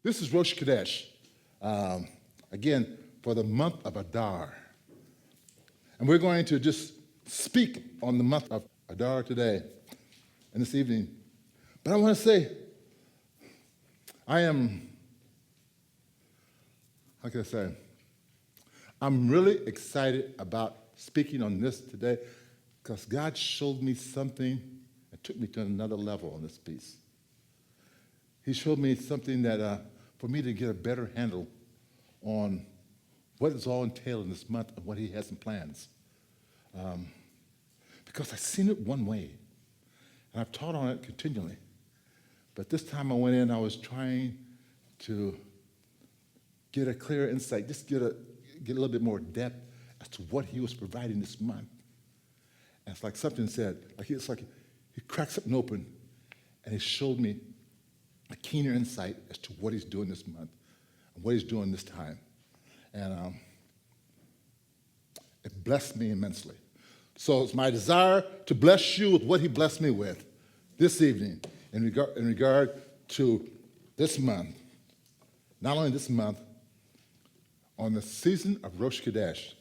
This is Rosh Chodesh, again, for the month of Adar. And we're going to just speak on the month of Adar today and this evening. But I want to say, I'm really excited about speaking on this today because God showed me something that took me to another level on this piece. He showed me something that, for me to get a better handle on what is all entailed in this month and what he has in plans. Because I've seen it one way, and I've taught on it continually. But this time I went in, I was trying to get a clearer insight, just get a little bit more depth as to what he was providing this month. And it's like something said, it's like he cracked something open, and he showed me a keener insight as to what he's doing this month and what he's doing this time. And it blessed me immensely. So it's my desire to bless you with what he blessed me with this evening in regard to this month. Not only this month, on the season of Rosh Chodesh,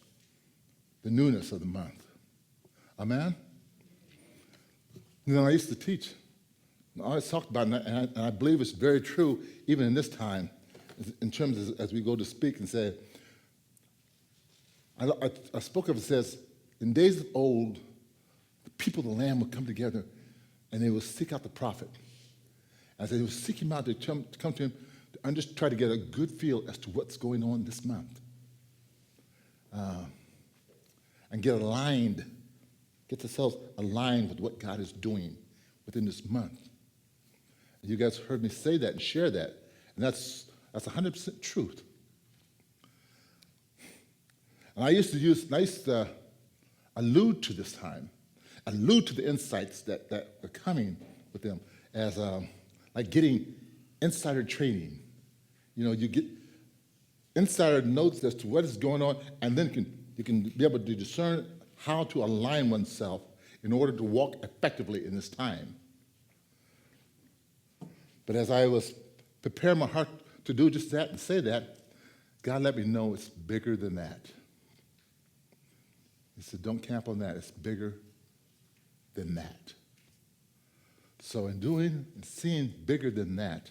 the newness of the month. Amen? You know, I used to teach. I always talked about it, and I believe it's very true even in this time, in terms of, as we go to speak and say, I spoke of it, says, in days of old, the people of the land would come together and they would seek out the prophet. As they would seek him out to come to him, to just try to get a good feel as to what's going on this month. And get themselves aligned with what God is doing within this month. And you guys heard me say that and share that, and that's 100% truth. And I used to allude to this time, allude to the insights that are coming with them as like getting insider training. You know, you get insider notes as to what is going on, and then you can be able to discern how to align oneself in order to walk effectively in this time. But as I was preparing my heart to do just that and say that, God let me know it's bigger than that. He said, don't camp on that. It's bigger than that. So in doing and seeing bigger than that,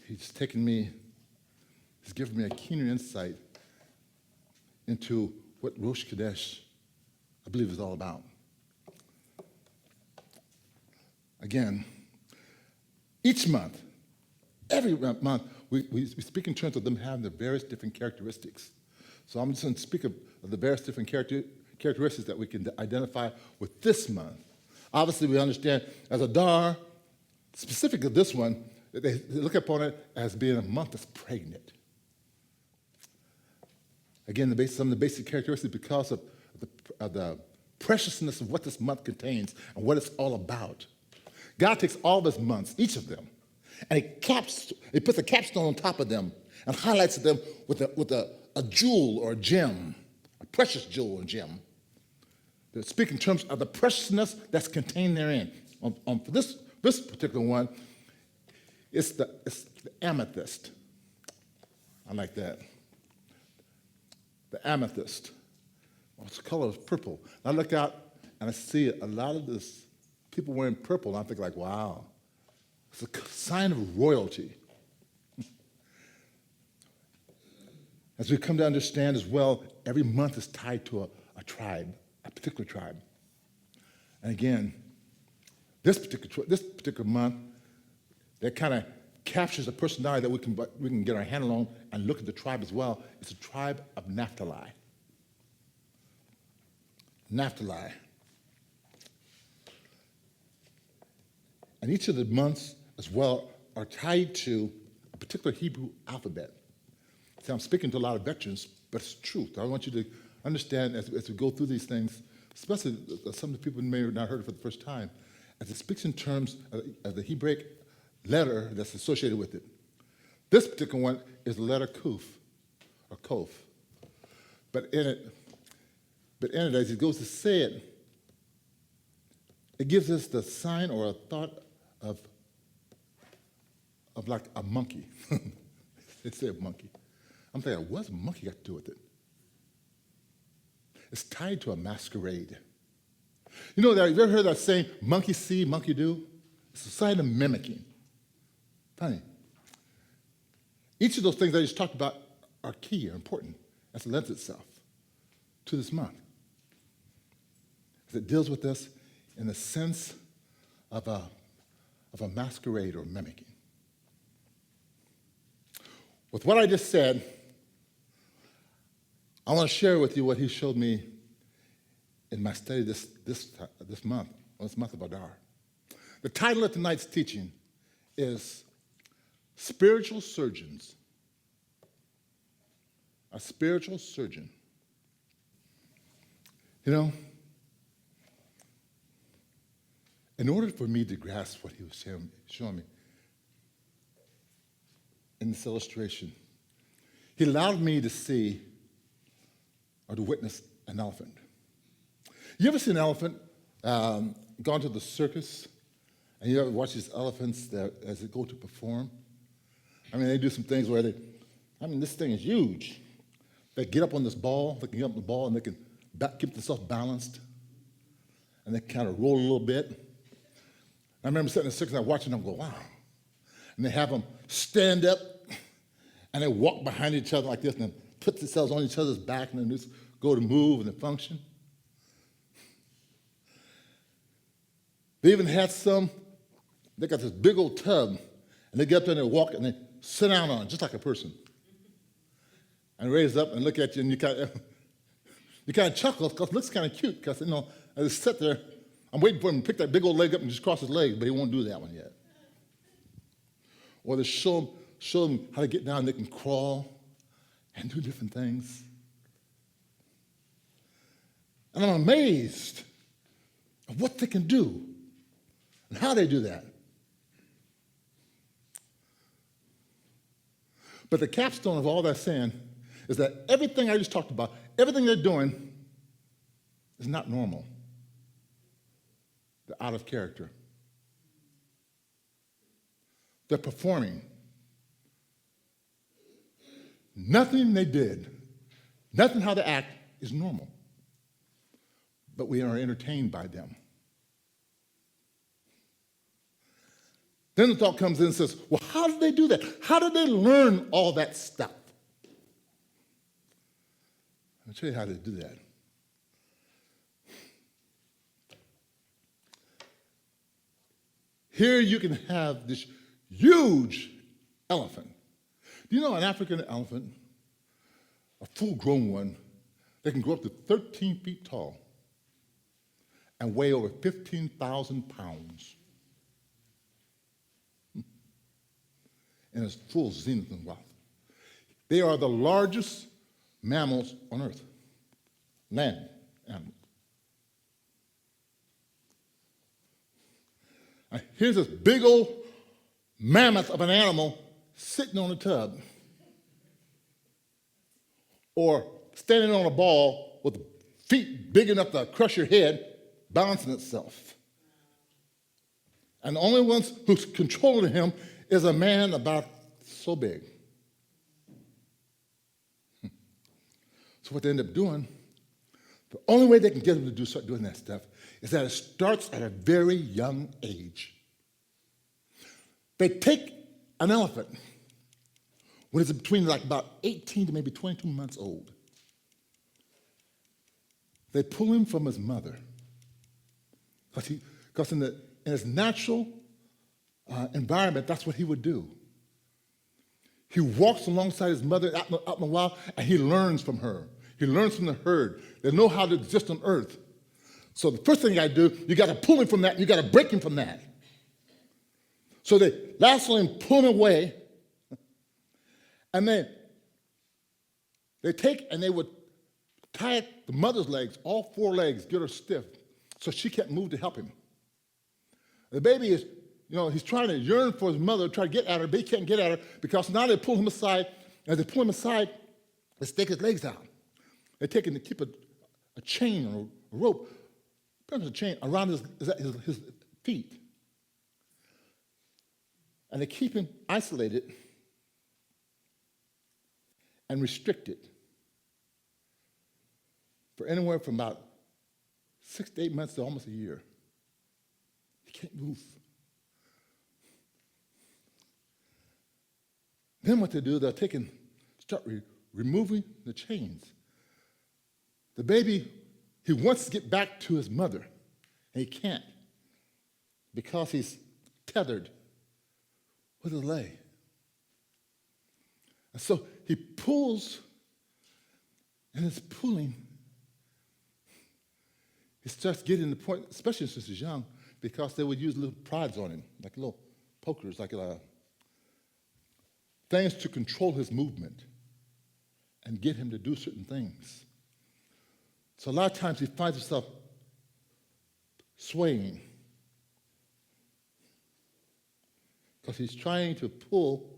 he's given me a keener insight into what Rosh Chodesh, I believe, is all about. Again, each month, every month, we speak in terms of them having the various different characteristics. So I'm just going to speak of the various different characteristics that we can identify with this month. Obviously, we understand as Adar, specifically this one, they look upon it as being a month that's pregnant. Again, some of the basic characteristics because of the preciousness of what this month contains and what it's all about. God takes all of his months, each of them, and he puts a capstone on top of them and highlights them with a jewel or a gem, a precious jewel or gem. They speak in terms of the preciousness that's contained therein. For this particular one, it's the amethyst. I like that. The amethyst. Well, its color is purple. I look out and I see a lot of this people wearing purple, and I think like, wow, it's a sign of royalty. As we come to understand as well, every month is tied to a tribe, a particular tribe. And again, this particular month, that kind of captures a personality that we can get our handle on and look at the tribe as well. It's a tribe of Naphtali. Naphtali. And each of the months as well are tied to a particular Hebrew alphabet. See, I'm speaking to a lot of veterans, but it's truth. I want you to understand as we go through these things, especially some of the people who may have not heard it for the first time, as it speaks in terms of the Hebraic letter that's associated with it. This particular one is the letter Kuf, or Kof. But in it, as he goes to say it, it gives us the sign or a thought of of like a monkey. They say a monkey. I'm thinking, what's a monkey got to do with it? It's tied to a masquerade. You know, have you ever heard that saying, monkey see, monkey do? It's a sign of mimicking. Funny. Each of those things I just talked about are key, are important, as it lends itself to this month. As it deals with us in the sense of a masquerade or mimicking. With what I just said, I want to share with you what he showed me in my study this month, on this month of Adar. The title of tonight's teaching is Spiritual Surgeons. A spiritual surgeon. You know, in order for me to grasp what he was showing me in this illustration, he allowed me to see or to witness an elephant. You ever seen an elephant gone to the circus, and you ever watch these elephants as they go to perform? I mean, they do some things where this thing is huge. They get up on this ball, they can get up on the ball, and they can keep themselves balanced, and they kind of roll a little bit. I remember sitting in the circus and watching them go, wow. And they have them stand up, and they walk behind each other like this, and then put themselves on each other's back, and then just go to move and to function. They even had some, they got this big old tub, and they get up there and they walk, and they sit down on it, just like a person. And raise up and look at you, and you kind of chuckle, because it looks kind of cute, because, as they sit there, I'm waiting for him to pick that big old leg up and just cross his legs, but he won't do that one yet. Or they show them how to get down, they can crawl and do different things. And I'm amazed at what they can do and how they do that. But the capstone of all that saying is that everything I just talked about, everything they're doing is not normal. They're out of character. They're performing. Nothing they did, nothing how they act is normal. But we are entertained by them. Then the thought comes in and says, well, how did they do that? How did they learn all that stuff? I'll tell you how they do that. Here you can have this huge elephant. Do you know an African elephant, a full-grown one, they can grow up to 13 feet tall and weigh over 15,000 pounds in its full zenith and wealth. They are the largest mammals on earth, land animals. Now, here's this big old mammoth of an animal sitting on a tub or standing on a ball with feet big enough to crush your head, balancing itself. And the only one who's controlling him is a man about so big. So what they end up doing, the only way they can get him to start doing that stuff is that it starts at a very young age. They take an elephant when it's between like about 18 to maybe 22 months old. They pull him from his mother because in his natural environment, that's what he would do. He walks alongside his mother out in the wild, and he learns from her. He learns from the herd. They know how to exist on earth. So the first thing you got to do, you got to pull him from that, and you got to break him from that. So they lasso him, pull him away, and then they take and they would tie the mother's legs, all four legs, get her stiff, so she can't move to help him. The baby is, he's trying to yearn for his mother, try to get at her, but he can't get at her because now they pull him aside. As they pull him aside, they stick his legs out. They take him to keep a chain or a rope, a chain around his feet. And they keep him isolated and restricted for anywhere from about 6 to 8 months to almost a year. He can't move. Then what they do, they'll start removing the chains. The baby, he wants to get back to his mother, and he can't because he's tethered with a leg. And so he pulls, and it's pulling. He starts getting to the point, especially since he's young, because they would use little prods on him, like little pokers, like things to control his movement and get him to do certain things. So a lot of times he finds himself swaying because he's trying to pull,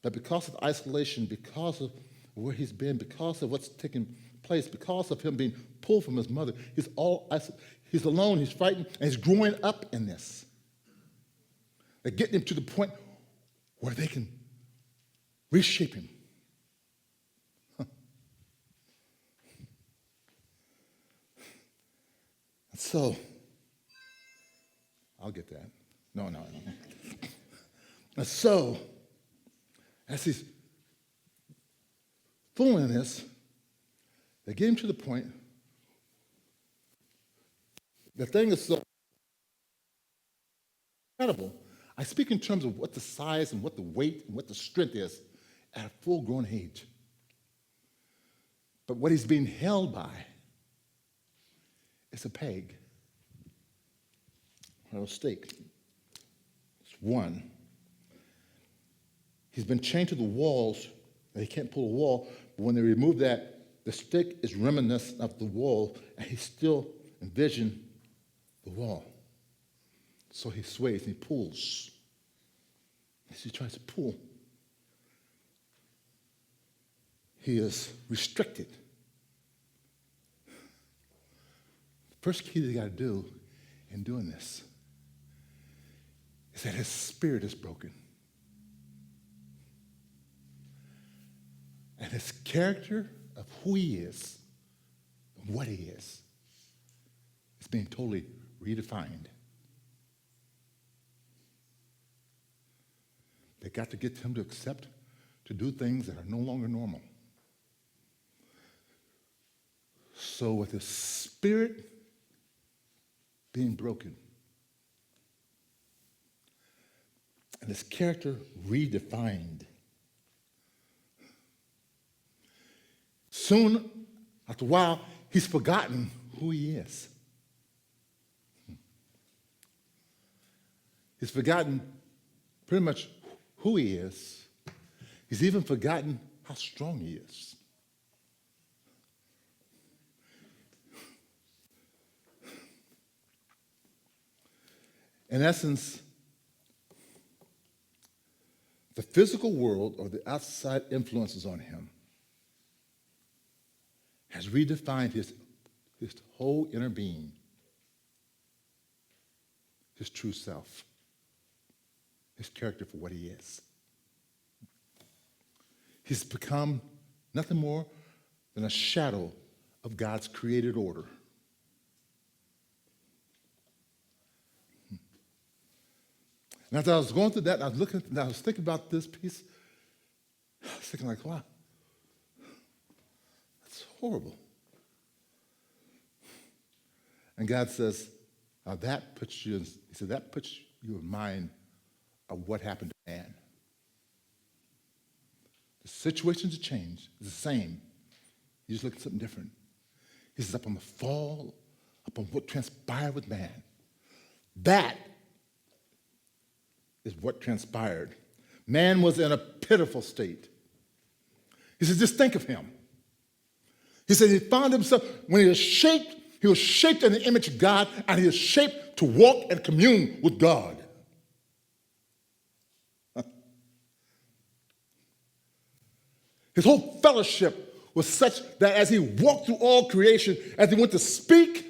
but because of isolation, because of where he's been, because of what's taking place, because of him being pulled from his mother, he's alone, he's frightened, and he's growing up in this. They're getting him to the point where they can reshape him. And so, I'll get that. No. And so, as he's fooling this, they get him to the point, the thing is so incredible. I speak in terms of what the size and what the weight and what the strength is at a full-grown age. But what he's being held by is a peg or a stake. It's one. He's been chained to the walls, and he can't pull a wall, but when they remove that, the stick is reminiscent of the wall, and he still envisions the wall. So he sways and he pulls. As he tries to pull, he is restricted. The first key that you got to do in doing this is that his spirit is broken. And his character of who he is, and what he is being totally redefined. They got to get him to accept to do things that are no longer normal. So with his spirit being broken and his character redefined, soon, after a while, he's forgotten who he is. He's forgotten pretty much who he is. He's even forgotten how strong he is. In essence, the physical world or the outside influences on him has redefined his whole inner being, his true self, his character for what he is. He's become nothing more than a shadow of God's created order. And as I was going through that, I was thinking about this piece. I was thinking like, wow, that's horrible. And God says, that puts you in mind of what happened to man. The situations have changed. It's the same. You just look at something different. He says, upon the fall, upon what transpired with man. That is what transpired. Man was in a pitiful state. He says, just think of him. He said he found himself, when he was shaped in the image of God, and he was shaped to walk and commune with God. His whole fellowship was such that as he walked through all creation, as he went to speak,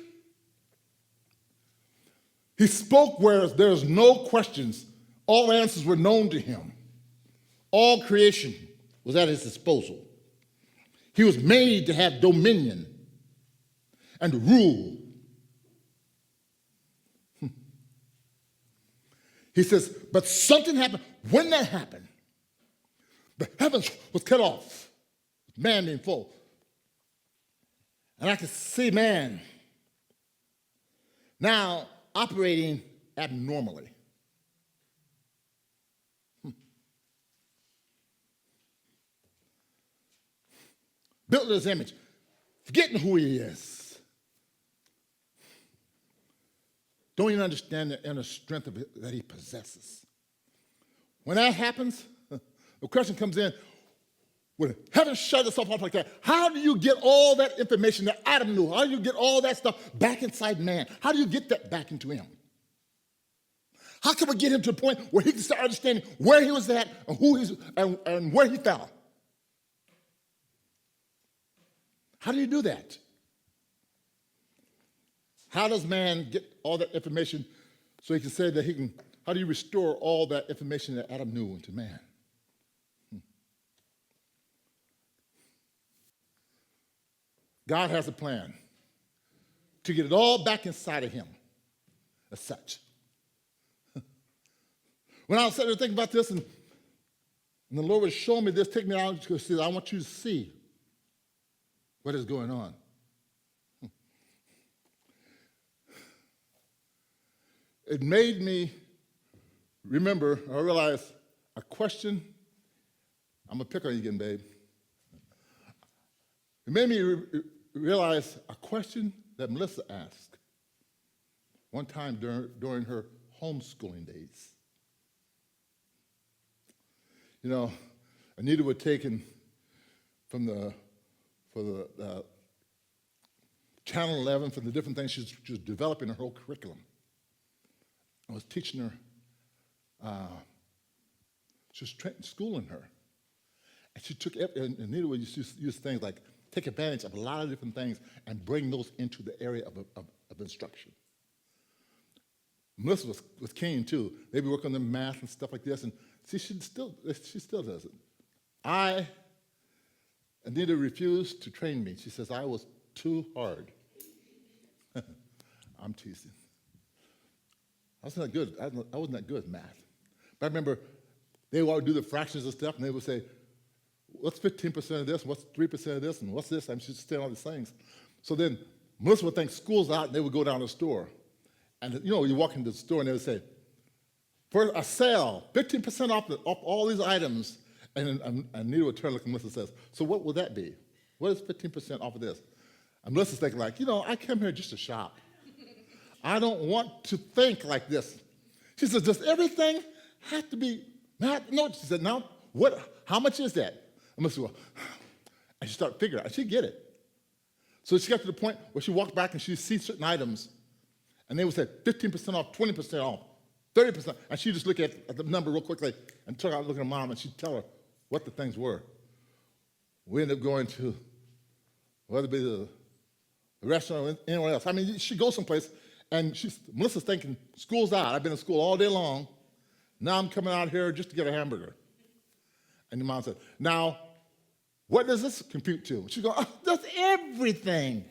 he spoke where there's no questions All answers were known to him. All creation was at his disposal. He was made to have dominion and rule. He says, but something happened. When that happened, the heavens was cut off. Man being full. And I could see man now operating abnormally. Built in his image, forgetting who he is. Don't even understand the inner strength of it that he possesses. When that happens, the question comes in, when heaven shut itself off like that, how do you get all that information that Adam knew? How do you get all that stuff back inside man? How do you get that back into him? How can we get him to the point where he can start understanding where he was at and who he's and where he fell? How do you do that? How does man get all that information so he can say that he can, how do you restore all that information that Adam knew into man? God has a plan to get it all back inside of him as such. When I was sitting there thinking about this, and the Lord was showing me this, taking me out to see, I want you to see what is going on. It made me remember, I realized a question. I'm going to pick on you again, babe. It made me realize a question that Melissa asked one time during her homeschooling days. You know, Anita was taken for the Channel 11, for the different things she was developing her whole curriculum. I was teaching her, she was schooling her. And she took, and Anita would use things like take advantage of a lot of different things and bring those into the area of instruction. Melissa was keen too. They'd be working on the math and stuff like this, and see, she still does it. Anita refused to train me. She says I was too hard. I'm teasing. I wasn't that good at math. But I remember they would do the fractions and stuff, and they would say, what's 15% of this? What's 3% of this? And what's this? I'm just saying all these things. So then Melissa would think school's out, and they would go down to the store. And you know, you walk into the store, and they would say, for a sale, 15% off all these items. And Anita would turn and look at Melissa and says, so what will that be? What is 15% off of this? And Melissa's thinking like, you know, I came here just to shop. I don't want to think like this. She says, does everything have to be math? No, she said, no. How much is that? And Melissa, and she started figuring out. She'd get it. So she got to the point where she walked back and she'd see certain items, and they would say 15% off, 20% off, 30%. And she'd just look at the number real quickly and turn out looking at Mom, and she'd tell her what the things were. We ended up going to, whether it be the restaurant or anywhere else. I mean, she'd go someplace, and Melissa's thinking, school's out. I've been in school all day long. Now I'm coming out here just to get a hamburger. And the mom said, now, what does this compute to? She goes, oh, that's everything.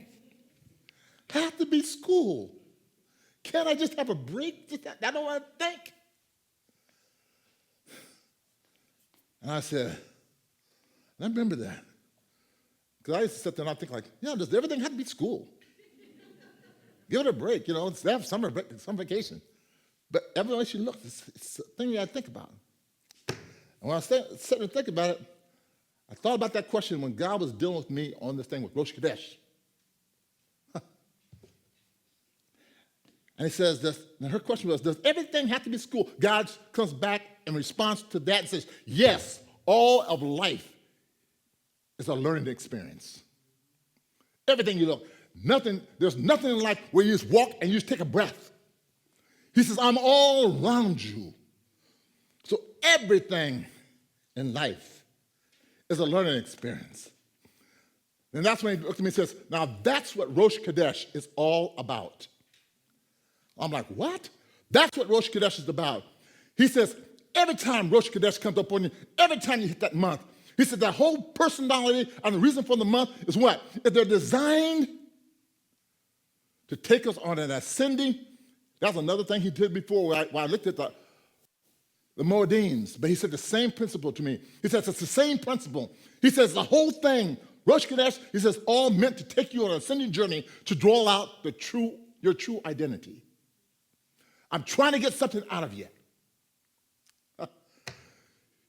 Have to be school. Can't I just have a break? I don't want to think. And I said, and I remember that. Because I used to sit there and I think like, yeah, does everything have to be school? Give it a break, you know, they have summer break, some vacation. But every way she looked, it's a thing you got to think about. And when I sat and think about it, I thought about that question when God was dealing with me on this thing with Rosh Chodesh. And he says this, and her question was, does everything have to be school? God comes back in response to that and says, yes, all of life is a learning experience. Everything you look, there's nothing in life where you just walk and you just take a breath. He says, I'm all around you. So everything in life is a learning experience. And that's when he looked at me and says, now that's what Rosh Chodesh is all about. I'm like, what? That's what Rosh Chodesh is about. He says, every time Rosh Chodesh comes up on you, every time you hit that month, he said that whole personality and the reason for the month is what? Is they're designed to take us on an ascending. That's another thing he did before when I looked at the Moedim. But he said the same principle to me. He says it's the same principle. He says the whole thing, Rosh Chodesh, he says, all meant to take you on an ascending journey to draw out your true identity. I'm trying to get something out of you.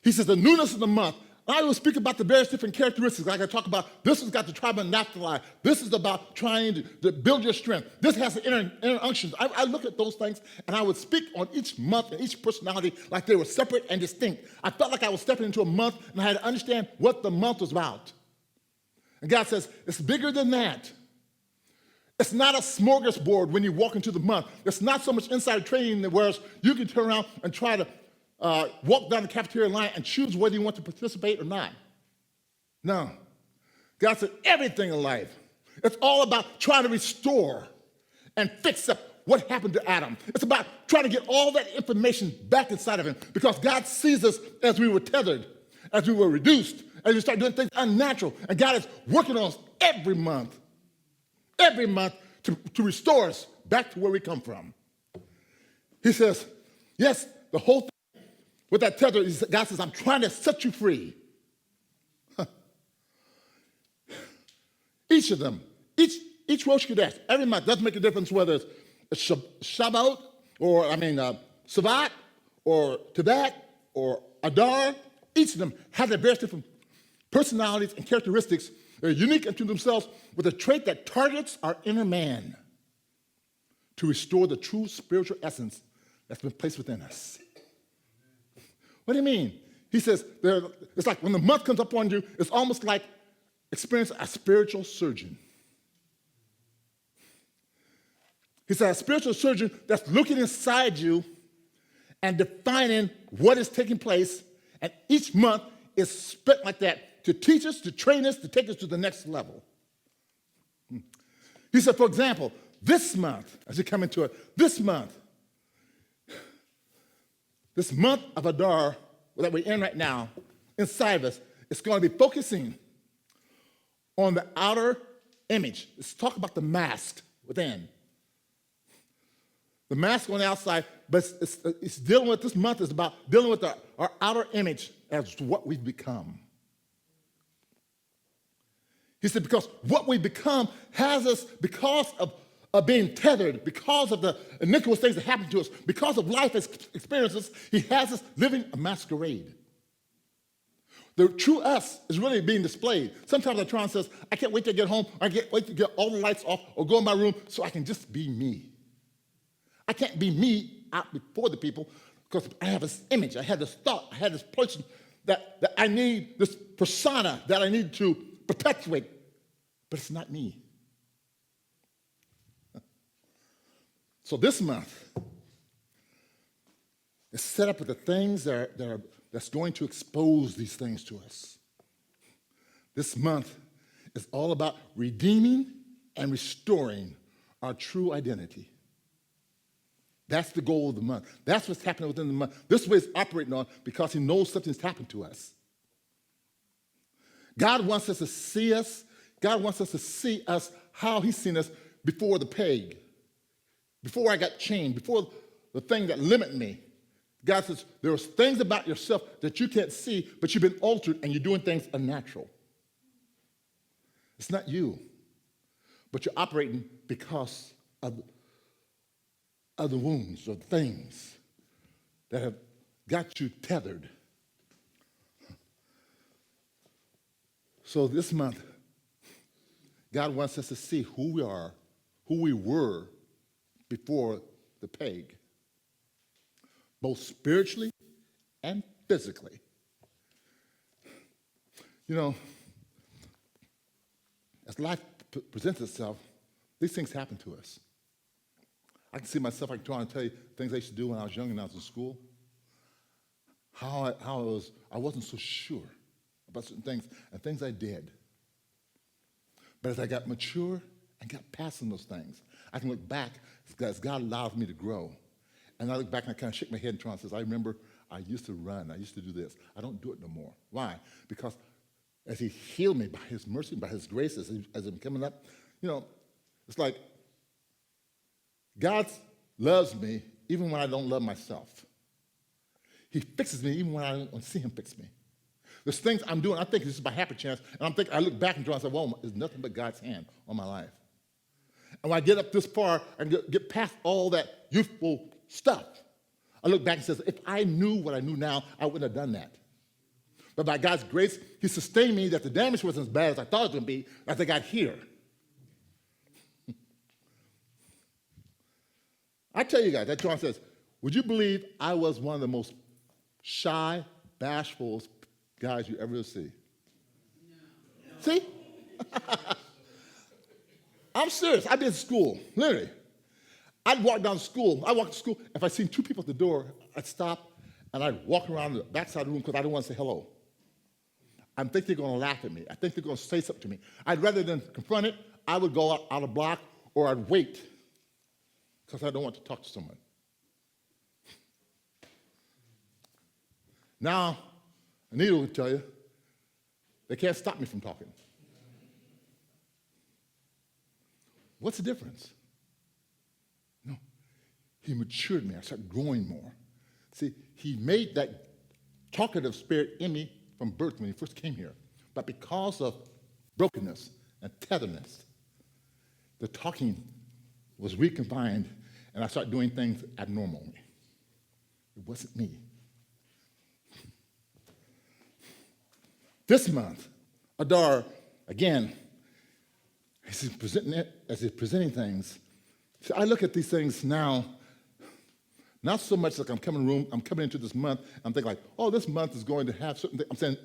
He says the newness of the month. I will speak about the various different characteristics. Like I talk about, this has got the tribe of Naphtali. This is about trying to build your strength. This has the inner unctions. I look at those things, and I would speak on each month and each personality like they were separate and distinct. I felt like I was stepping into a month, and I had to understand what the month was about. And God says, it's bigger than that. It's not a smorgasbord when you walk into the month. It's not so much inside training whereas you can turn around and try to walk down the cafeteria line and choose whether you want to participate or not. No. God said everything in life. It's all about trying to restore and fix up what happened to Adam. It's about trying to get all that information back inside of him because God sees us as we were tethered, as we were reduced, as we start doing things unnatural. And God is working on us every month to restore us back to where we come from. He says, yes, the whole thing with that tether, God says, I'm trying to set you free. Each of them, each Rosh Chodesh, every month, doesn't make a difference whether it's Shabbat or, Savat or Tevat or Adar. Each of them have their various different personalities and characteristics. They're unique unto themselves with a trait that targets our inner man to restore the true spiritual essence that's been placed within us. What do you mean? He says, it's like when the month comes up on you, it's almost like experiencing a spiritual surgeon. He said, a spiritual surgeon that's looking inside you and defining what is taking place, and each month is spent like that to teach us, to train us, to take us to the next level. He said, for example, this month, as you come into it, this month of Adar that we're in right now, inside of us, it's going to be focusing on the outer image. Let's talk about the mask within. The mask on the outside, but it's dealing with, this month is about dealing with our outer image as to what we've become. He said, because what we become has us, because of being tethered, because of the iniquitous things that happen to us, because of life experiences, he has us living a masquerade. The true us is really being displayed. Sometimes I try and says, I can't wait to get home, I can't wait to get all the lights off or go in my room so I can just be me. I can't be me out before the people because I have this image, I have this thought, I have this person that I need, this persona that I need to perpetuate, but it's not me. So this month is set up with the things that's going to expose these things to us. This month is all about redeeming and restoring our true identity. That's the goal of the month. That's what's happening within the month. This is what he's operating on because he knows something's happened to us. God wants us to see us. God wants us to see us how he's seen us before the plague. Before I got chained, before the thing that limited me, God says, there are things about yourself that you can't see, but you've been altered and you're doing things unnatural. It's not you, but you're operating because of the wounds or things that have got you tethered. So this month, God wants us to see who we are, who we were, before the plague, both spiritually and physically. You know, as life presents itself, these things happen to us. I can see myself, I can try and tell you things I used to do when I was young and I was in school, how I wasn't so sure about certain things and things I did. But as I got mature and got past some of those things, I can look back as God allowed me to grow And I look back and I kind of shake my head and Tron says, I remember I used to run. I used to do this. I don't do it no more. Why? Because as he healed me by his mercy, by his grace, as I'm coming up, it's like God loves me even when I don't love myself. He fixes me even when I don't see him fix me. There's things I'm doing, I think this is by happy chance, and I look back and say, well, it's nothing but God's hand on my life. And when I get up this far and get past all that youthful stuff, I look back and say, if I knew what I knew now, I wouldn't have done that. But by God's grace, he sustained me that the damage wasn't as bad as I thought it was going to be as I got here. I tell you guys, that John says, would you believe I was one of the most shy, bashful guys you ever see? No. See? I'm serious. I've been to school, literally. I'd walk down to school. I walk to school. If I seen two people at the door, I'd stop, and I'd walk around the backside of the room because I didn't want to say hello. I think they're going to laugh at me. I think they're going to say something to me. Rather than confront it, I would go out a block, or I'd wait because I don't want to talk to someone. Now, Anita will tell you, they can't stop me from talking. What's the difference? No, he matured me. I started growing more. See, he made that talkative spirit in me from birth when he first came here. But because of brokenness and tetherness, the talking was reconfined, and I started doing things abnormally. It wasn't me. This month, Adar, again, as he's presenting things, see, I look at these things now, not so much like I'm coming into this month, I'm thinking like, oh, this month is going to have certain things. I'm saying,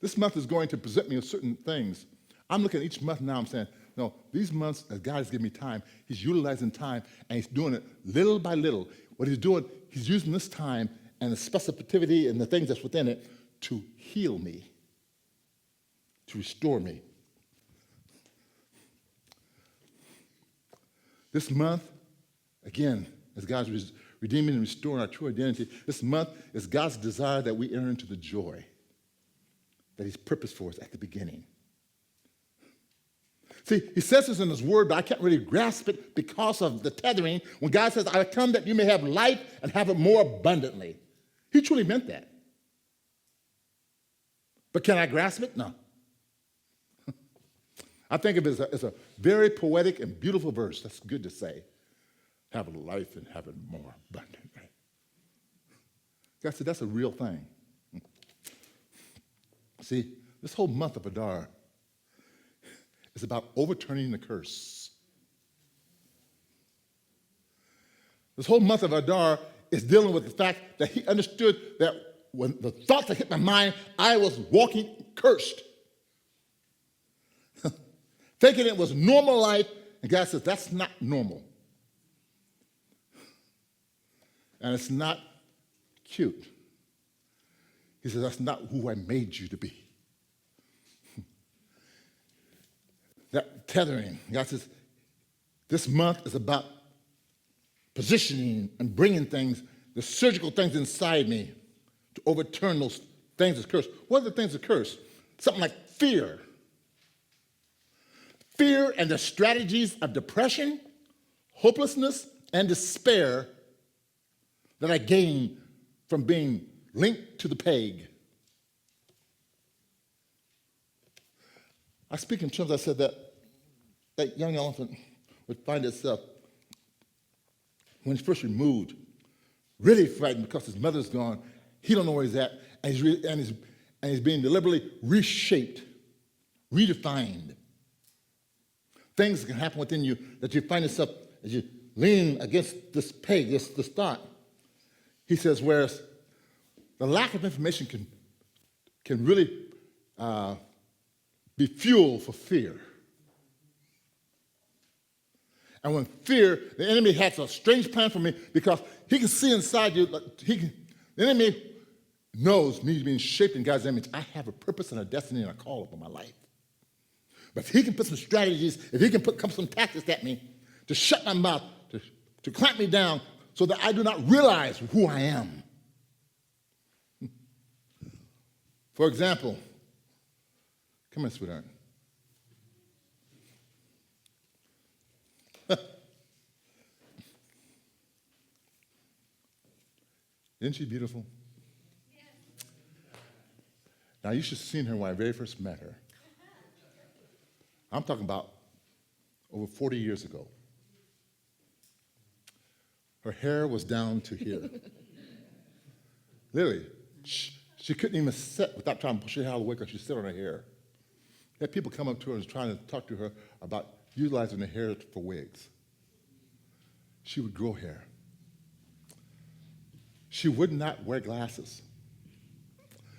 this month is going to present me with certain things. I'm looking at each month now, I'm saying, no, these months, as God has given me time, he's utilizing time, and he's doing it little by little. What he's doing, he's using this time and the specificity and the things that's within it to heal me, to restore me. This month, again, as God's redeeming and restoring our true identity, this month is God's desire that we enter into the joy that he's purposed for us at the beginning. See, he says this in his word, but I can't really grasp it because of the tethering. When God says, I come that you may have life and have it more abundantly. He truly meant that. But can I grasp it? No. I think of it as a very poetic and beautiful verse. That's good to say. Have life and have it more abundantly. God said that's a real thing. See, this whole month of Adar is about overturning the curse. This whole month of Adar is dealing with the fact that he understood that when the thoughts that hit my mind, I was walking cursed. Thinking it was normal life, and God says, that's not normal. And it's not cute. He says, that's not who I made you to be. That tethering, God says, this month is about positioning and bringing things, the surgical things inside me to overturn those things that's cursed. What are the things that curse? Something like fear. Fear and the strategies of depression, hopelessness, and despair that I gained from being linked to the peg. I speak in terms, I said that young elephant would find itself, when he's first removed, really frightened because his mother's gone. He don't know where he's at, and he's being deliberately reshaped, redefined. Things can happen within you that you find yourself as you lean against this peg, this thought. He says, whereas the lack of information can really be fuel for fear. And when fear, the enemy has a strange plan for me because he can see inside you, the enemy knows me being shaped in God's image. I have a purpose and a destiny and a call upon my life. But if he can put some strategies, if he can come some tactics at me to shut my mouth, to clamp me down, so that I do not realize who I am. For example, come here, sweetheart. Isn't she beautiful? Now, you should have seen her when I very first met her. I'm talking about over 40 years ago. Her hair was down to here. Literally, she couldn't even sit without trying to push her hair out of the way because she sit on her hair. Had people come up to her and trying to talk to her about utilizing her hair for wigs. She would grow hair. She would not wear glasses.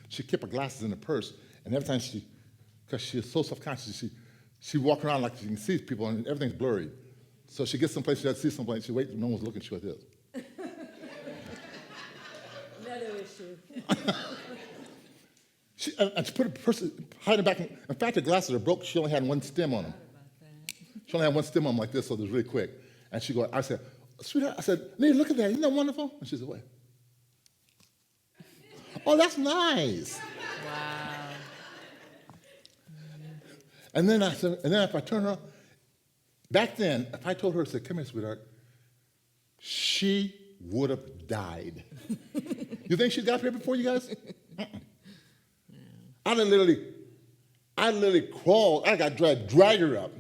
She kept her glasses in her purse, and every time because she is so self-conscious, she walk around like she can see people, and everything's blurry. So she gets someplace, she has to see someplace, she waits, no one's looking, she like this. Another issue. And she put a person, hide it back. In fact, her glasses are broke. She only had one stem on them. She only had one stem on them like this, so it was really quick. And I said, sweetheart, I said, Nita, look at that. Isn't that wonderful? And she said, what? Oh, that's nice. Wow. And then if I turn around, back then, if I told her, I said, come here, sweetheart, she would have died. You think she got here before you guys? I literally crawled. I got drag her up.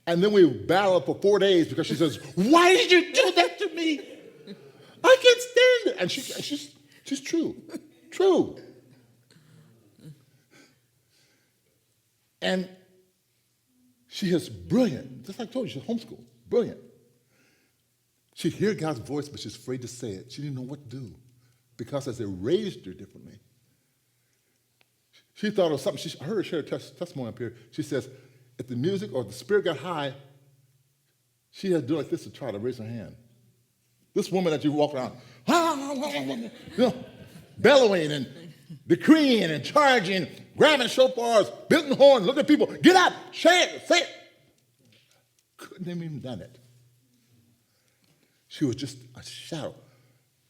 And then we battled for 4 days because she says, why did you do that to me? I can't stand it. And she's true. True. And she is brilliant. Just like I told you, she's homeschooled. Brilliant. She'd hear God's voice, but she's afraid to say it. She didn't know what to do because as they raised her differently. She thought of something. I heard her share a testimony up here. She says, if the music or the spirit got high, she had to do like this to try to raise her hand. This woman that you walk around, bellowing and decreeing and charging, grabbing shofars, beating horns, looking at people, get up, say it. Couldn't have even done it. She was just a shadow.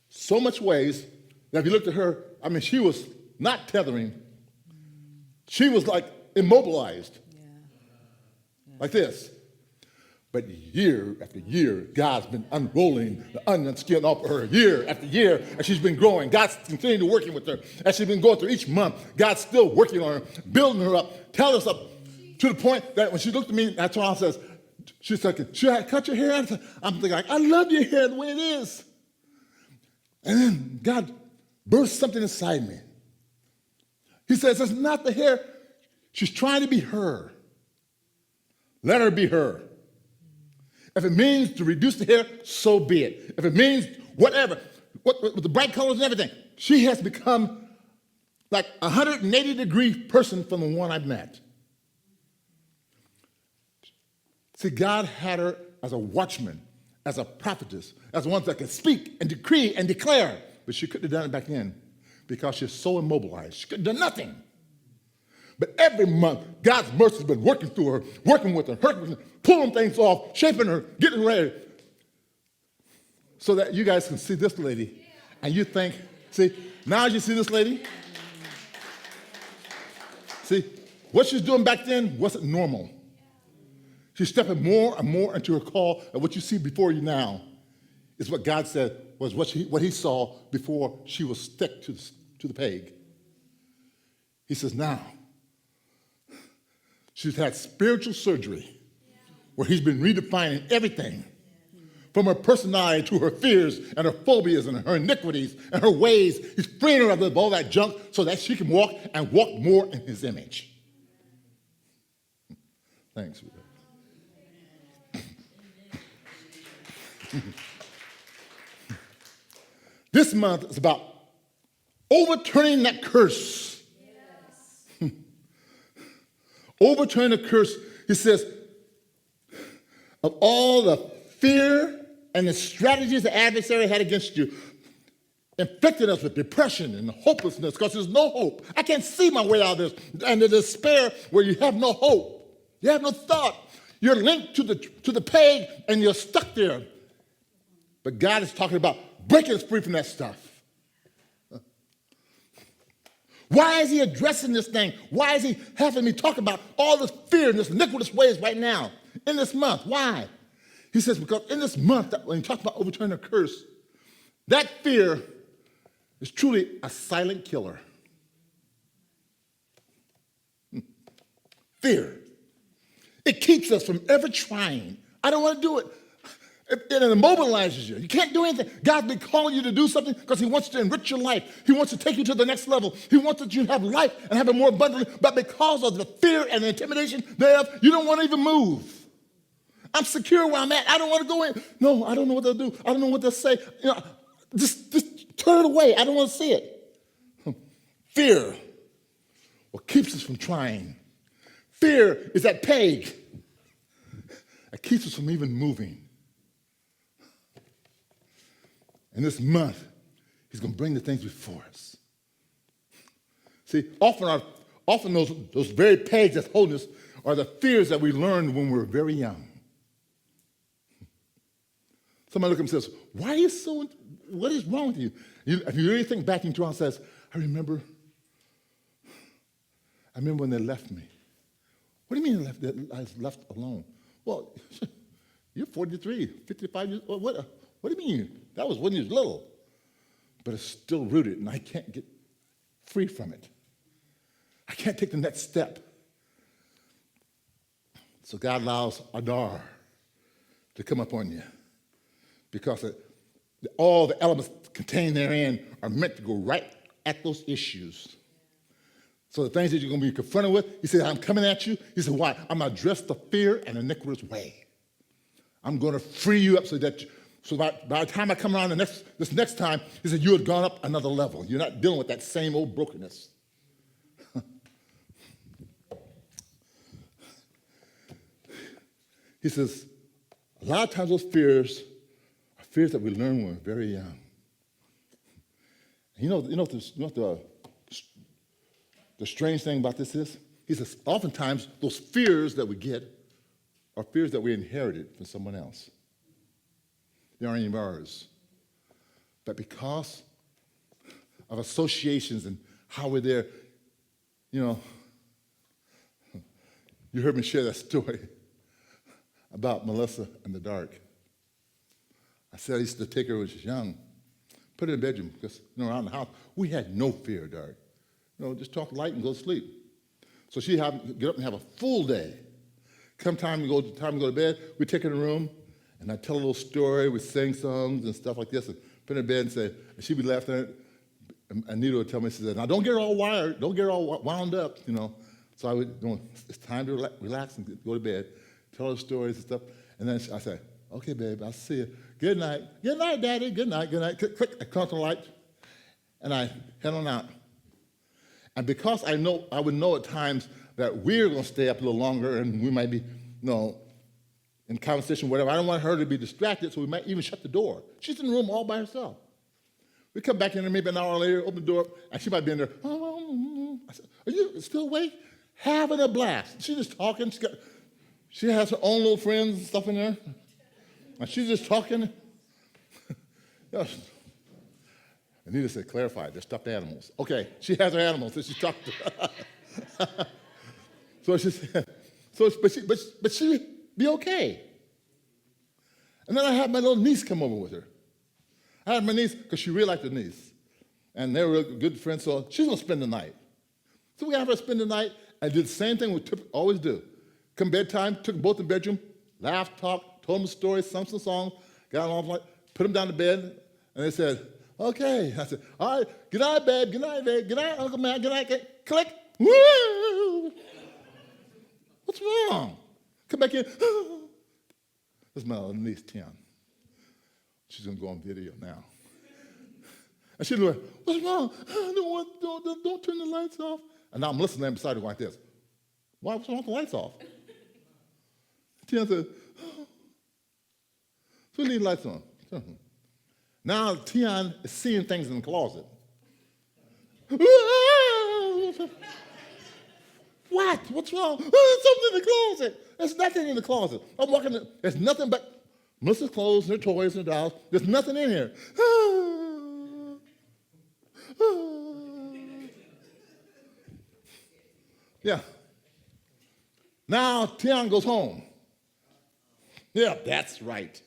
So much ways that if you looked at her, she was not tethering. She was like immobilized, like this. But year after year, God's been unrolling the onion skin off of her year after year, and she's been growing. God's continuing to working with her. As she's been going through each month, God's still working on her, building her up, telling us up to the point that when she looked at me, that's why I says, she's like, should I cut your hair? I'm thinking, like, I love your hair the way it is. And then God burst something inside me. He says, it's not the hair. She's trying to be her. Let her be her. If it means to reduce the hair, so be it. If it means whatever, with the bright colors and everything, she has become like a 180-degree person from the one I've met. See, God had her as a watchman, as a prophetess, as one that could speak and decree and declare, but she couldn't have done it back then because she's so immobilized. She couldn't have done nothing. But every month, God's mercy has been working through her, working with her, pulling things off, shaping her, getting ready, so that you guys can see this lady, and you think, see, now you see this lady? See, what she's doing back then wasn't normal. She's stepping more and more into her call, and what you see before you now is what God said was what he saw before she was stuck to the peg. He says, now, she's had spiritual surgery where he's been redefining everything from her personality to her fears and her phobias and her iniquities and her ways. He's freeing her of all that junk so that she can walk and walk more in his image. Thanks. This month is about overturning that curse. Yes. Overturning the curse. He says, of all the fear and the strategies the adversary had against you, infected us with depression and hopelessness because there's no hope. I can't see my way out of this. And the despair where you have no hope. You have no thought. You're linked to the peg and you're stuck there. But God is talking about breaking us free from that stuff. Why is he addressing this thing? Why is he having me talk about all this fear and this iniquitous ways right now in this month? Why? He says, because in this month, when he talks about overturning a curse, that fear is truly a silent killer. Fear. It keeps us from ever trying. I don't want to do it. It immobilizes you. You can't do anything. God's been calling you to do something because he wants to enrich your life. He wants to take you to the next level. He wants that you have life and have it more abundantly. But because of the fear and the intimidation thereof, you don't want to even move. I'm secure where I'm at. I don't want to go in. No, I don't know what they'll do. I don't know what they'll say. Just turn it away. I don't want to see it. Fear, what keeps us from trying. Fear is that peg that keeps us from even moving. And this month, he's going to bring the things before us. See, often those very pegs that's holding us are the fears that we learned when we were very young. Somebody look at him and says, why are you so, what is wrong with you? If you really think back into it and says, I remember when they left me. What do you mean I was left alone? Well, you're 43, 55 years old. What do you mean? That was when you was little. But it's still rooted, and I can't get free from it. I can't take the next step. So God allows Adar to come upon you because all the elements contained therein are meant to go right at those issues. So the things that you're going to be confronted with, he said, I'm coming at you. He said, why? I'm going to address the fear and iniquitous way. I'm going to free you up so by the time I come around this next time, he said, you had gone up another level. You're not dealing with that same old brokenness. He says, a lot of times those fears are fears that we learn when we're very young. You know the strange thing about this is? He says, oftentimes those fears that we get are fears that we inherited from someone else. They aren't even ours. But because of associations and how we're there, you heard me share that story about Melissa in the dark. I said I used to take her when she was young, put her in the bedroom, because around the house, we had no fear of dark. Just talk light and go to sleep. So she'd get up and have a full day. Come time to go to bed, we'd take her in the room, and I'd tell a little story, we'd sing songs and stuff like this, and put her in bed and say, and she'd be laughing at it. And Anita would tell me, she said, now don't get her all wired, don't get her all wound up, So I would, it's time to relax and go to bed, tell her stories and stuff. And then I say, okay, babe, I'll see you. Good night. Good night, Daddy. Good night, good night. Click, click. I turn on the light, and I head on out. And because I would know at times that we're going to stay up a little longer and we might be, in conversation, whatever. I don't want her to be distracted, so we might even shut the door. She's in the room all by herself. We come back in there maybe an hour later, open the door, and she might be in there. I said, are you still awake? Having a blast. She's just talking. She has her own little friends and stuff in there. And she's just talking. Anita said, clarify, they're stuffed animals. Okay, she has her animals, so she's talking to her. So she said, but she'd be okay. And then I had my little niece come over with her. I had my niece, because she really liked her niece. And they were good friends, so she's going to spend the night. So we have her spend the night, and did the same thing we always do. Come bedtime, took them both in the bedroom, laughed, talked, told them a story, sung some songs, got them all, put them down to bed, and they said, okay. I said, all right, good night, babe, good night, babe, good night, Uncle Matt, good night, click. Woo! What's wrong? Come back in. This is my little niece, Tian. She's going to go on video now. And she's like, what's wrong? Don't turn the lights off. And now I'm listening to them beside her like this. What's wrong with the lights off? Tian said, so we leave the lights on. Now Tian is seeing things in the closet. What? What's wrong? There's something in the closet. There's nothing in the closet. I'm walking, there's nothing but Melissa's clothes and her toys and her dolls. There's nothing in here. Yeah. Now Tian goes home. Yeah, that's right.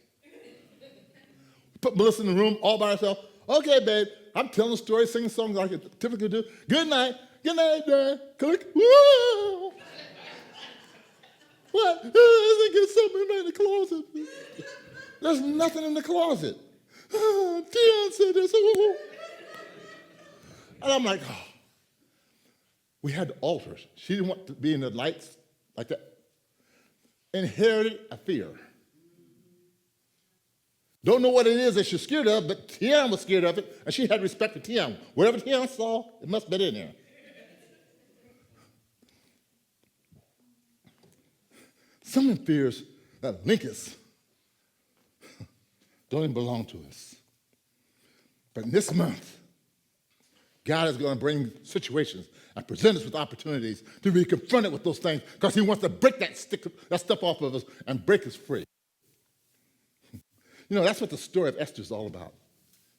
Put Melissa in the room all by herself. Okay, babe, I'm telling a story, singing songs like I typically do. Good night, Dad. Click. Woo! What? I think there's something in the closet. There's nothing in the closet. Tian said this. And I'm like, oh. We had to alter it. She didn't want to be in the lights like that. Inherited a fear. Don't know what it is that she's scared of, but Tian was scared of it, and she had respect for Tian. Whatever Tian saw, it must have been in there. Some fears that link us don't even belong to us. But this month, God is going to bring situations and present us with opportunities to be confronted with those things because he wants to break that stuff off of us and break us free. You know, that's what the story of Esther is all about.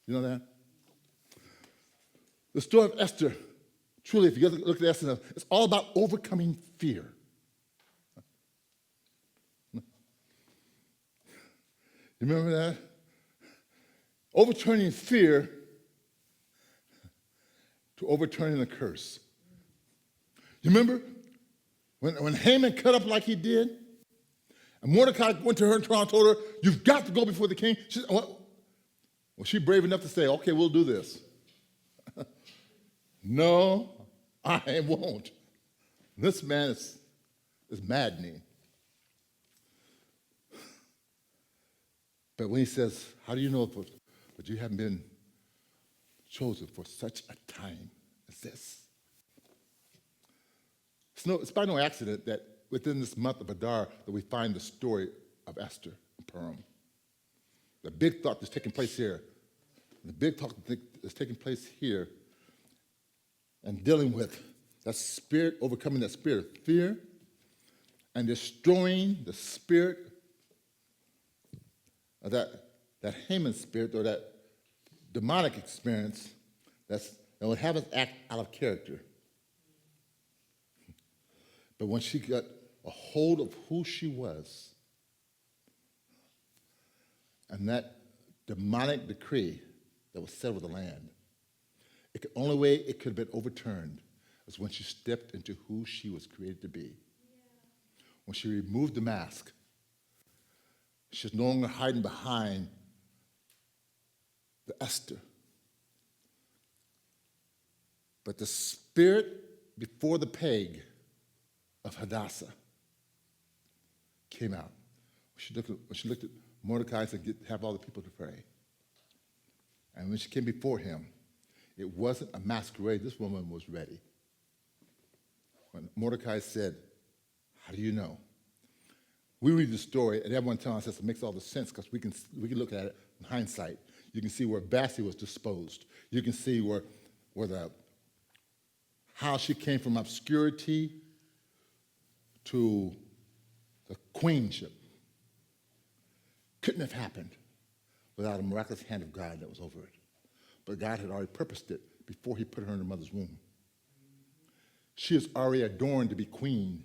You know that? The story of Esther, truly, if you look at Esther, it's all about overcoming fear. You remember that? Overturning fear to overturning the curse. You remember when Haman cut up like he did? And Mordecai went to her and told her, you've got to go before the king. She said, well, was she brave enough to say, okay, we'll do this? No, I won't. This man is maddening. But when he says, how do you know that you haven't been chosen for such a time as this? It's by no accident that within this month of Adar that we find the story of Esther and Purim. The big thought that's taking place here, the big talk that's taking place here, and dealing with that spirit, overcoming that spirit of fear, and destroying the spirit of that Haman spirit or that demonic experience that would have us act out of character. But when she got a hold of who she was, and that demonic decree that was set over the land, the only way it could have been overturned was when she stepped into who she was created to be. Yeah. When she removed the mask, she's no longer hiding behind the Esther. But the spirit before the peg of Hadassah came out. When she looked at Mordecai and said, have all the people to pray. And when she came before him, it wasn't a masquerade. This woman was ready. When Mordecai said, how do you know? We read the story, and everyone tells us it makes all the sense because we can look at it in hindsight. You can see where Basti was disposed. You can see how she came from obscurity to the queenship. Couldn't have happened without a miraculous hand of God that was over it. But God had already purposed it before he put her in her mother's womb. She is already adorned to be queen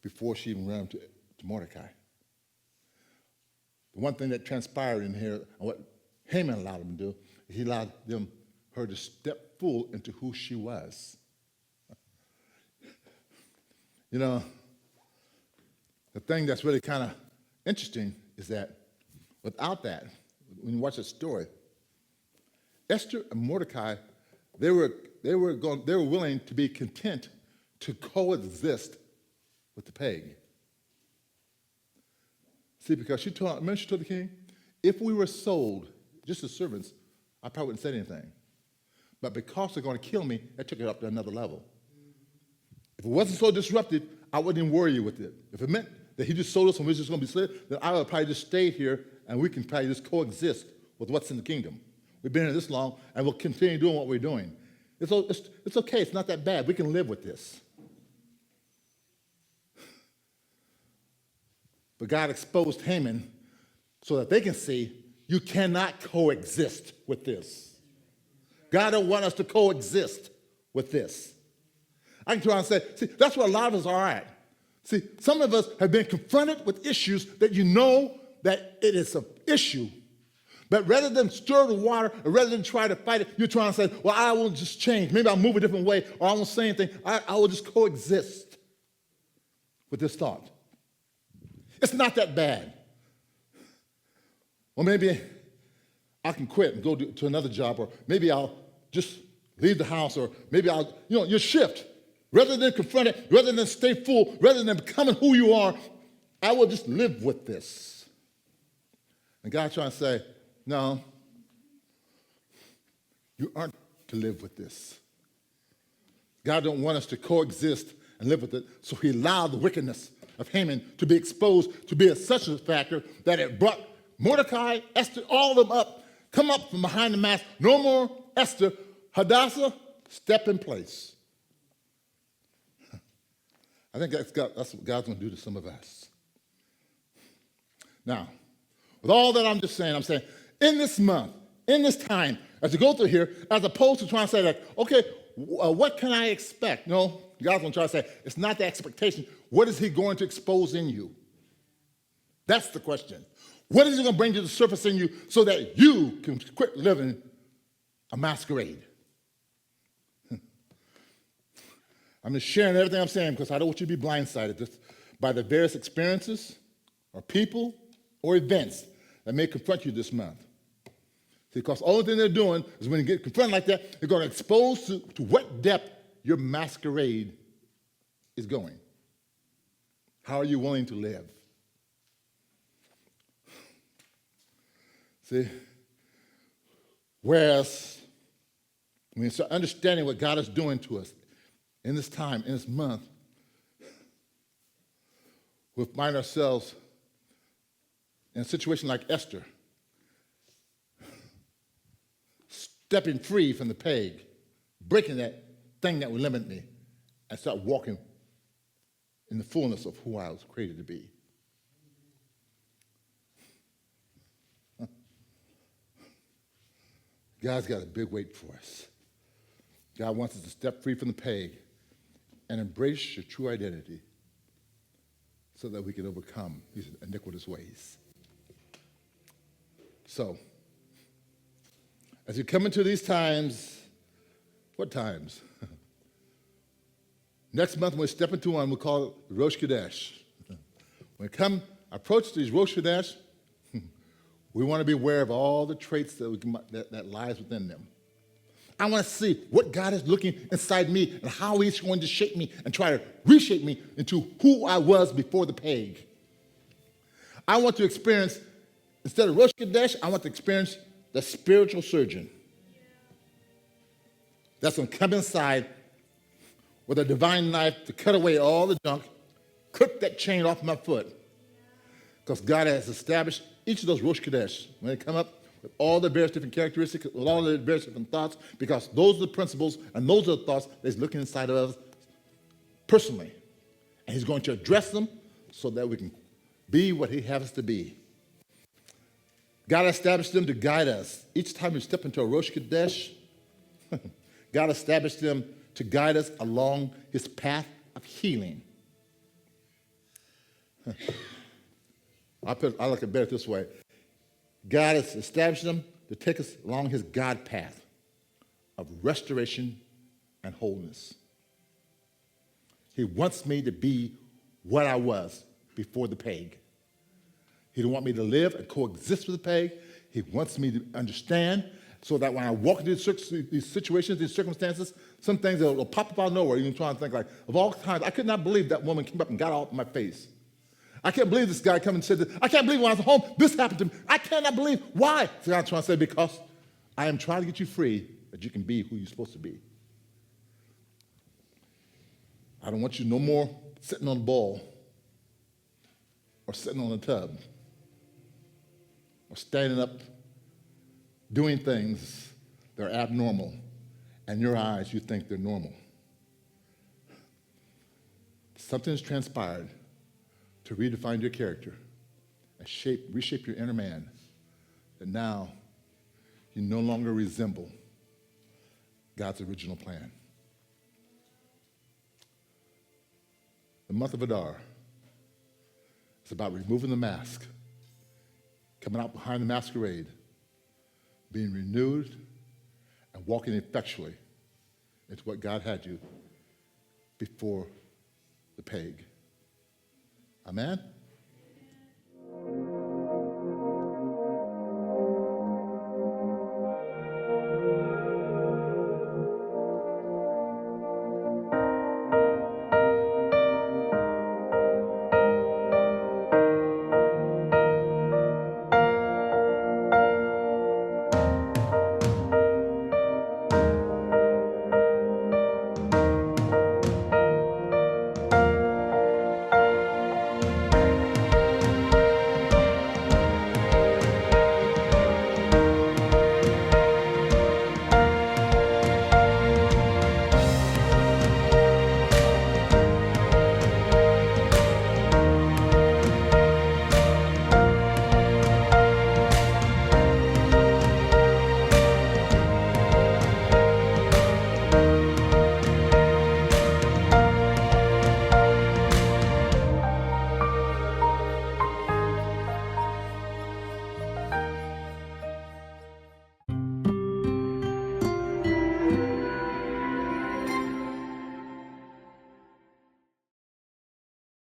before she even ran to Mordecai. The one thing that transpired in here, and what Haman allowed him to do, he allowed her to step full into who she was. You know, the thing that's really kind of interesting is that without that, when you watch the story, Esther and Mordecai, they were willing to be content to coexist with the peg. See, because she told the king, if we were sold just as servants, I probably wouldn't say anything. But because they're going to kill me, that took it up to another level. If it wasn't so disruptive, I wouldn't even worry with it. If it meant that he just sold us and we're just going to be slaves, then I would probably just stay here and we can probably just coexist with what's in the kingdom. We've been here this long and we'll continue doing what we're doing. It's okay. It's not that bad. We can live with this. But God exposed Haman so that they can see you cannot coexist with this. God don't want us to coexist with this. I can try and say, see, that's where a lot of us are at. See, some of us have been confronted with issues that you know that it is an issue. But rather than stir the water, or rather than try to fight it, you're trying to say, well, I will just change. Maybe I'll move a different way, or I won't say anything. I will just coexist with this thought. It's not that bad. Well, maybe I can quit and go to another job, or maybe I'll just leave the house, or maybe I'll, you shift. Rather than confront it, rather than stay full, rather than becoming who you are, I will just live with this. And God's trying to say, no, you aren't to live with this. God don't want us to coexist and live with it, so he allowed the wickedness of Haman to be exposed, to be such a factor that it brought Mordecai, Esther, all of them up, come up from behind the mask. No more Esther. Hadassah, step in place. I think that's what God's going to do to some of us. Now, with all that I'm saying, in this month, in this time, as you go through here, as opposed to trying to say, like, okay, what can I expect? No, God's going to try to say, it's not the expectation. What is he going to expose in you? That's the question. What is he going to bring to the surface in you so that you can quit living a masquerade? I'm just sharing everything I'm saying because I don't want you to be blindsided just by the various experiences or people or events that may confront you this month. Because the only thing they're doing is when you get confronted like that, they're going to expose to what depth your masquerade is going. How are you willing to live? See, whereas when you start understanding what God is doing to us in this time, in this month, we'll find ourselves in a situation like Esther, stepping free from the peg, breaking that thing that would limit me, and start walking in the fullness of who I was created to be. God's got a big weight for us. God wants us to step free from the peg and embrace your true identity so that we can overcome these iniquitous ways. So, as you come into these times, what times? Next month, when we step into one, we'll call it Rosh Chodesh. When we approach these Rosh Chodesh, we want to be aware of all the traits that lies within them. I want to see what God is looking inside me and how he's going to shape me and try to reshape me into who I was before the peg. I want to experience, instead of Rosh Chodesh, I want to experience the spiritual surgeon that's going to come inside with a divine knife to cut away all the junk, clip that chain off my foot. Because God has established each of those Rosh Chodesh, when they come up with all the various different characteristics, with all the various different thoughts, because those are the principles and those are the thoughts that he's looking inside of us personally. And he's going to address them so that we can be what he has us to be. God established them to guide us. Each time we step into a Rosh Chodesh, God established them to guide us along his path of healing. I look at it this way. God has established them to take us along his God path of restoration and wholeness. He wants me to be what I was before the peg. He don't want me to live and coexist with the peg. He wants me to understand so that when I walk into these situations, these circumstances, some things that will pop up out of nowhere. You're trying to think like, of all times, I could not believe that woman came up and got all up in my face. I can't believe this guy come and said this. I can't believe when I was home, this happened to me. I cannot believe. Why? So God's trying to say, because I am trying to get you free that you can be who you're supposed to be. I don't want you no more sitting on the ball or sitting on the tub or standing up doing things that are abnormal. And in your eyes, you think they're normal. Something has transpired to redefine your character and reshape your inner man, that now you no longer resemble God's original plan. The month of Adar is about removing the mask, coming out behind the masquerade, being renewed, and walking effectually into what God had you before the plague. Amen?